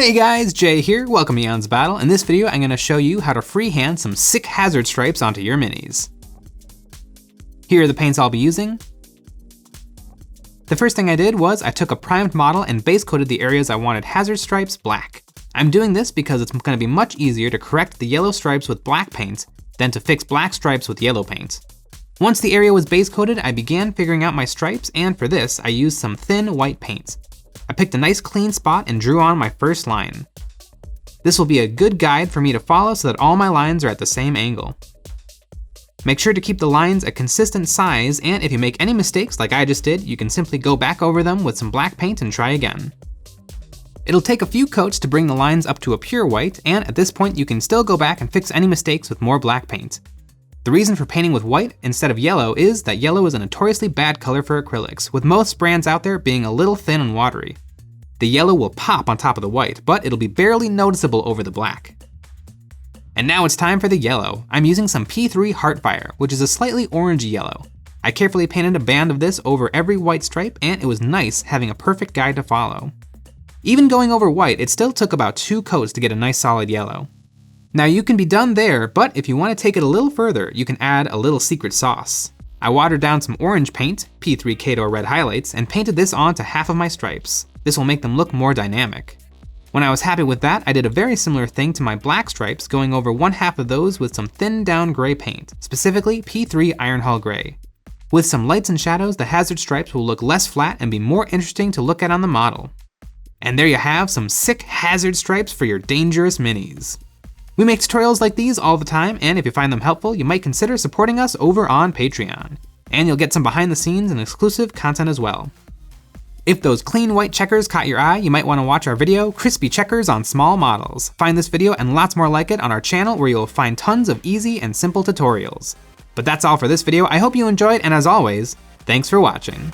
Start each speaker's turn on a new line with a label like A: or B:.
A: Hey guys, Jay here, welcome to EonsOfBattle. In this video, I'm going to show you how to freehand some sick hazard stripes onto your minis. Here are the paints I'll be using. The first thing I did was I took a primed model and base coated the areas I wanted hazard stripes black. I'm doing this because it's going to be much easier to correct the yellow stripes with black paint than to fix black stripes with yellow paint. Once the area was base coated, I began figuring out my stripes, and for this, I used some thin white paint. I picked a nice clean spot and drew on my first line. This will be a good guide for me to follow so that all my lines are at the same angle. Make sure to keep the lines a consistent size, and if you make any mistakes like I just did, you can simply go back over them with some black paint and try again. It'll take a few coats to bring the lines up to a pure white, and at this point you can still go back and fix any mistakes with more black paint. The reason for painting with white instead of yellow is that yellow is a notoriously bad color for acrylics, with most brands out there being a little thin and watery. The yellow will pop on top of the white, but it'll be barely noticeable over the black. And now it's time for the yellow. I'm using some P3 Heartfire, which is a slightly orangey yellow. I carefully painted a band of this over every white stripe, and it was nice having a perfect guide to follow. Even going over white, it still took about 2 coats to get a nice solid yellow. Now you can be done there, but if you want to take it a little further, you can add a little secret sauce. I watered down some orange paint, P3 Khador Red Highlights, and painted this onto half of my stripes. This will make them look more dynamic. When I was happy with that, I did a very similar thing to my black stripes, going over one half of those with some thinned down gray paint, specifically P3 Ironhull Grey. With some lights and shadows, the hazard stripes will look less flat and be more interesting to look at on the model. And there you have some sick hazard stripes for your dangerous minis. We make tutorials like these all the time, and if you find them helpful, you might consider supporting us over on Patreon. And you'll get some behind the scenes and exclusive content as well. If those clean white checkers caught your eye, you might want to watch our video, Crispy Checkers on Small Models. Find this video and lots more like it on our channel where you'll find tons of easy and simple tutorials. But that's all for this video. I hope you enjoyed, and as always, thanks for watching.